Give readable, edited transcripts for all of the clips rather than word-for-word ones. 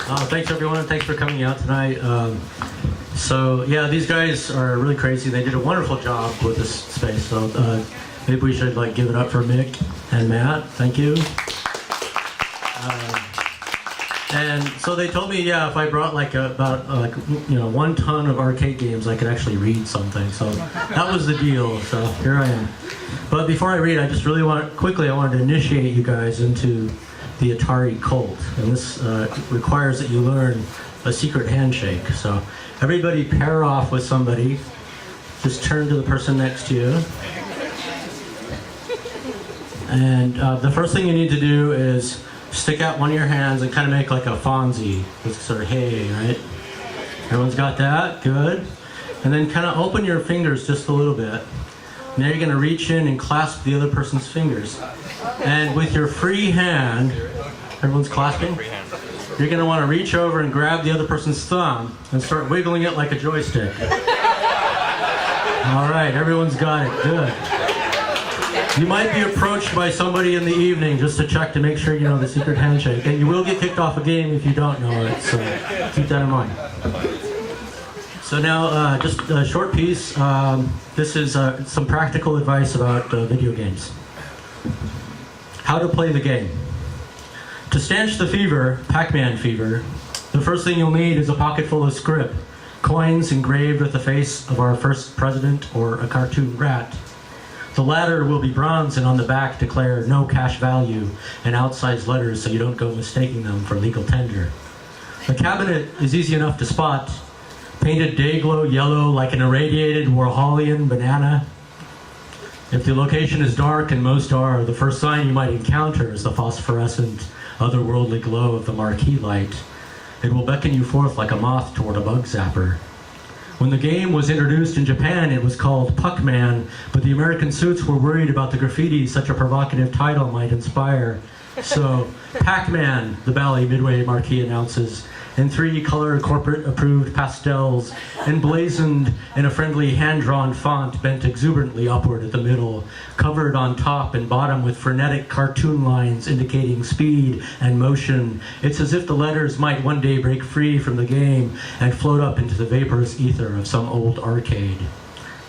Thanks everyone, thanks for coming out tonight. So yeah, these guys are really crazy. They did a wonderful job with this space. So maybe we should give it up for Mick and Matt. Thank you. And so they told me, yeah, if I brought about 1 ton of arcade games, I could actually read something. So that was the deal. So here I am. But before I read, I just really I wanted to initiate you guys into the Atari cult. And this requires that you learn a secret handshake. So everybody pair off with somebody. Just turn to the person next to you. And the first thing you need to do is stick out one of your hands and kind of make like a Fonzie. It's sort of hey, right? Everyone's got that? Good. And then kind of open your fingers just a little bit. Now you're going to reach in and clasp the other person's fingers. And with your free hand, everyone's clasping? You're going to want to reach over and grab the other person's thumb and start wiggling it like a joystick. All right, everyone's got it. Good. You might be approached by somebody in the evening just to check to make sure you know the secret handshake. And you will get kicked off a game if you don't know it, so keep that in mind. So now, just a short piece. This is some practical advice about video games. How to play the game. To stanch the fever, Pac-Man fever, the first thing you'll need is a pocket full of script, coins engraved with the face of our first president or a cartoon rat. The latter will be bronze and on the back declare no cash value in outsized letters so you don't go mistaking them for legal tender. The cabinet is easy enough to spot, painted day-glow yellow like an irradiated Warholian banana. If the location is dark, and most are, the first sign you might encounter is the phosphorescent, otherworldly glow of the marquee light. It will beckon you forth like a moth toward a bug zapper. When the game was introduced in Japan, it was called Pac-man, but the American suits were worried about the graffiti such a provocative title might inspire. So, Pac-man, the Bally Midway marquee announces, in 3 color corporate-approved pastels, emblazoned in a friendly hand-drawn font bent exuberantly upward at the middle, covered on top and bottom with frenetic cartoon lines indicating speed and motion. It's as if the letters might one day break free from the game and float up into the vaporous ether of some old arcade.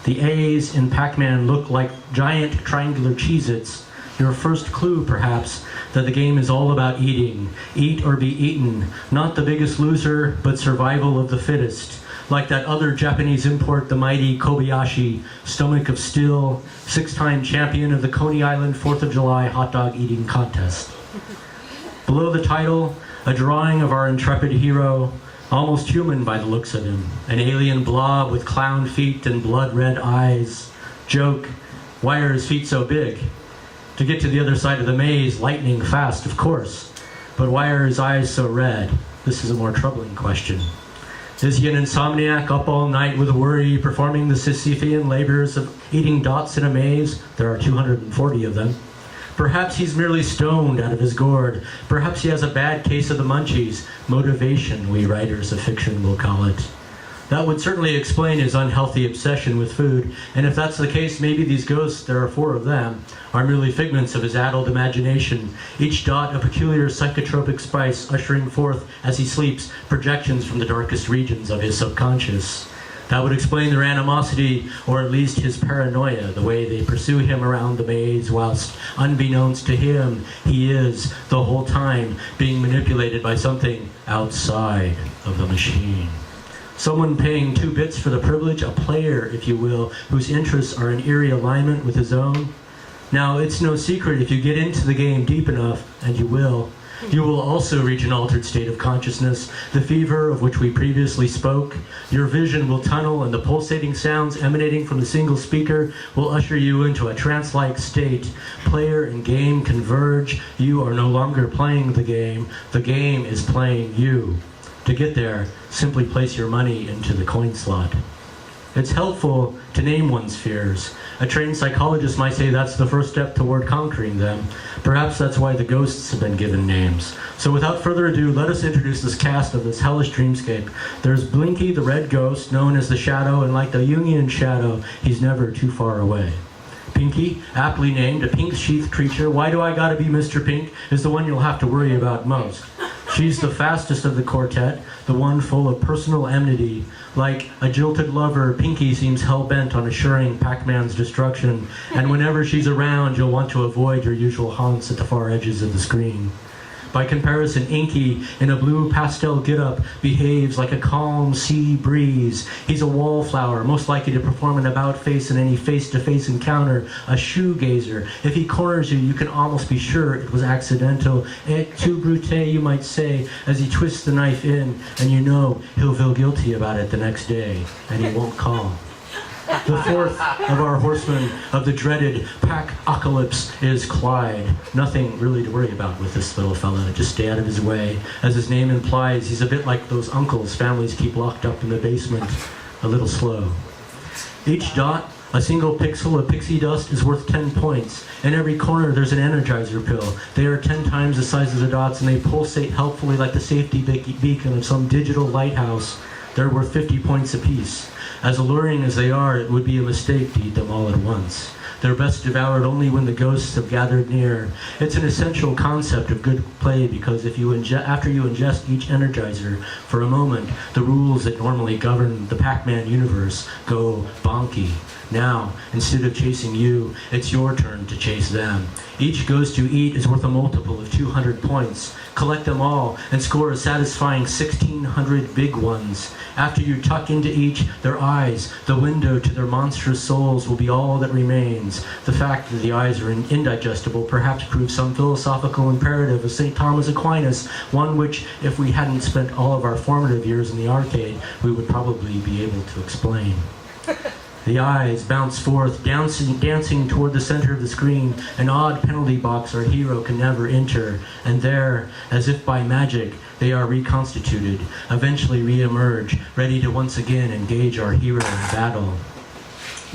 The A's in Pac-Man look like giant triangular Cheez-Its, your first clue, perhaps, that the game is all about eating. Eat or be eaten. Not the biggest loser, but survival of the fittest. Like that other Japanese import, the mighty Kobayashi, stomach of steel, 6-time champion of the Coney Island 4th of July hot dog eating contest. Below the title, a drawing of our intrepid hero, almost human by the looks of him. An alien blob with clown feet and blood-red eyes. Joke, why are his feet so big? To get to the other side of the maze, lightning fast, of course. But why are his eyes so red? This is a more troubling question. Is he an insomniac up all night with worry, performing the Sisyphean labors of eating dots in a maze? There are 240 of them. Perhaps he's merely stoned out of his gourd. Perhaps he has a bad case of the munchies. Motivation, we writers of fiction will call it. That would certainly explain his unhealthy obsession with food, and if that's the case, maybe these ghosts, there are 4 of them, are merely figments of his addled imagination, each dot a peculiar psychotropic spice ushering forth, as he sleeps, projections from the darkest regions of his subconscious. That would explain their animosity, or at least his paranoia, the way they pursue him around the maze, whilst, unbeknownst to him, he is, the whole time, being manipulated by something outside of the machine. Someone paying 2 bits for the privilege, a player, if you will, whose interests are in eerie alignment with his own. Now, it's no secret if you get into the game deep enough, and you will also reach an altered state of consciousness, the fever of which we previously spoke. Your vision will tunnel, and the pulsating sounds emanating from the single speaker will usher you into a trance-like state. Player and game converge. You are no longer playing the game is playing you. To get there, simply place your money into the coin slot. It's helpful to name one's fears. A trained psychologist might say that's the first step toward conquering them. Perhaps that's why the ghosts have been given names. So without further ado, let us introduce this cast of this hellish dreamscape. There's Blinky, the red ghost, known as the Shadow, and like the Jungian shadow, he's never too far away. Pinky, aptly named, a pink-sheathed creature, why do I gotta be Mr. Pink, is the one you'll have to worry about most. She's the fastest of the quartet, the one full of personal enmity. Like a jilted lover, Pinky seems hell-bent on assuring Pac-Man's destruction, and whenever she's around, you'll want to avoid your usual haunts at the far edges of the screen. By comparison, Inky, in a blue pastel get-up, behaves like a calm sea breeze. He's a wallflower, most likely to perform an about-face in any face-to-face encounter, a shoegazer. If he corners you, you can almost be sure it was accidental. Et tu brute, you might say, as he twists the knife in, and you know he'll feel guilty about it the next day, and he won't call. The fourth of our horsemen of the dreaded Pac-apocalypse is Clyde. Nothing really to worry about with this little fella. Just stay out of his way. As his name implies, he's a bit like those uncles families keep locked up in the basement. A little slow. Each dot, a single pixel of pixie dust, is worth 10 points. In every corner there's an energizer pill. They are 10 times the size of the dots, and they pulsate helpfully like the safety beacon of some digital lighthouse. They're worth 50 points apiece. As alluring as they are, it would be a mistake to eat them all at once. They're best devoured only when the ghosts have gathered near. It's an essential concept of good play because if you after you ingest each energizer for a moment, the rules that normally govern the Pac-Man universe go bonky. Now, instead of chasing you, it's your turn to chase them. Each ghost you eat is worth a multiple of 200 points. Collect them all and score a satisfying 1,600 big ones. After you tuck into each, their eyes, the window to their monstrous souls, will be all that remains. The fact that the eyes are indigestible perhaps proves some philosophical imperative of St. Thomas Aquinas, one which, if we hadn't spent all of our formative years in the arcade, we would probably be able to explain. The eyes bounce forth, dancing toward the center of the screen, an odd penalty box our hero can never enter, and there, as if by magic, they are reconstituted, eventually re-emerge, ready to once again engage our hero in battle.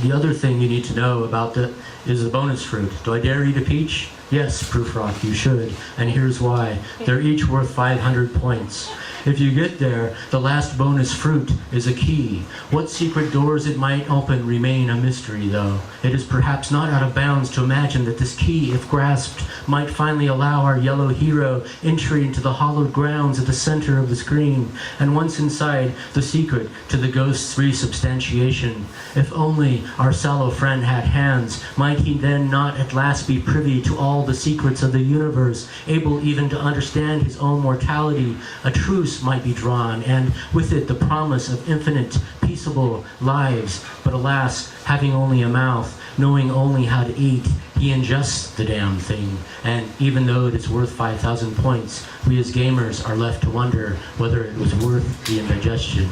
The other thing you need to know about is the bonus fruit. Do I dare eat a peach? Yes, Proofrock, you should, and here's why. They're each worth 500 points. If you get there, the last bonus fruit is a key. What secret doors it might open remain a mystery, though. It is perhaps not out of bounds to imagine that this key, if grasped, might finally allow our yellow hero entry into the hallowed grounds at the center of the screen, and once inside, the secret to the ghost's resubstantiation. If only our sallow friend had hands, might he then not at last be privy to all the secrets of the universe, able even to understand his own mortality? A truce might be drawn, and with it the promise of infinite, peaceable lives. But alas, having only a mouth, knowing only how to eat, he ingests the damn thing, and even though it is worth 5,000 points, we as gamers are left to wonder whether it was worth the indigestion.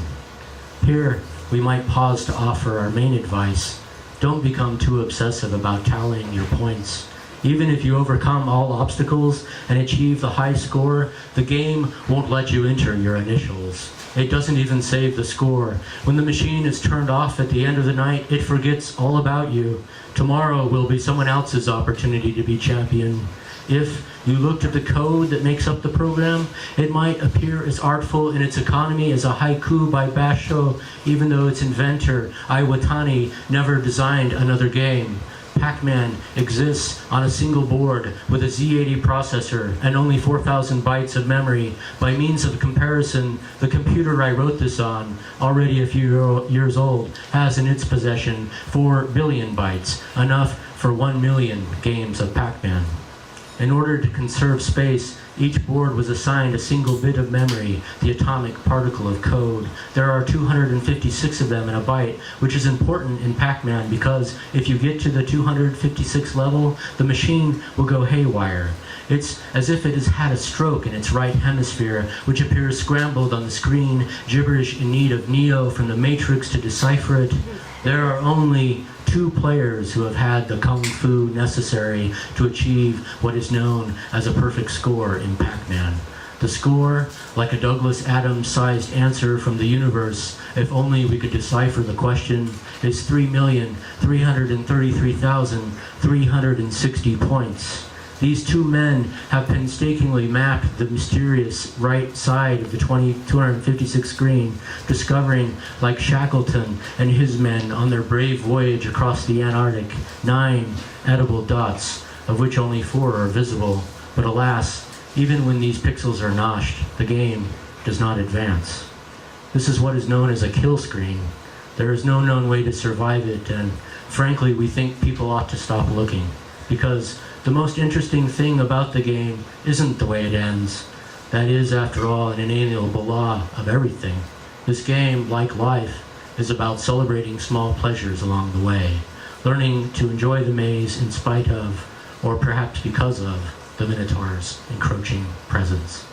Here, we might pause to offer our main advice. Don't become too obsessive about tallying your points. Even if you overcome all obstacles and achieve the high score, the game won't let you enter your initials. It doesn't even save the score. When the machine is turned off at the end of the night, it forgets all about you. Tomorrow will be someone else's opportunity to be champion. If you looked at the code that makes up the program, it might appear as artful in its economy as a haiku by Basho, even though its inventor, Iwatani, never designed another game. Pac-Man exists on a single board with a Z80 processor and only 4,000 bytes of memory. By means of comparison, the computer I wrote this on, already a few years old, has in its possession 4 billion bytes, enough for 1 million games of Pac-Man. In order to conserve space, each board was assigned a single bit of memory, the atomic particle of code. There are 256 of them in a byte, which is important in Pac-Man because if you get to the 256 level, the machine will go haywire. It's as if it has had a stroke in its right hemisphere, which appears scrambled on the screen, gibberish in need of Neo from the Matrix to decipher it. There are only 2 players who have had the kung fu necessary to achieve what is known as a perfect score in Pac-Man. The score, like a Douglas Adams-sized answer from the universe, if only we could decipher the question, is 3,333,360 points. These 2 men have painstakingly mapped the mysterious right side of the 256 screen, discovering, like Shackleton and his men on their brave voyage across the Antarctic, 9 edible dots, of which only 4 are visible. But alas, Even when these pixels are noshed, the game does not advance. This is what is known as a kill screen. There is no known way to survive it, and frankly, we think people ought to stop looking, because the most interesting thing about the game isn't the way it ends. That is, after all, an inalienable law of everything. This game, like life, is about celebrating small pleasures along the way, learning to enjoy the maze in spite of, or perhaps because of, the Minotaur's encroaching presence.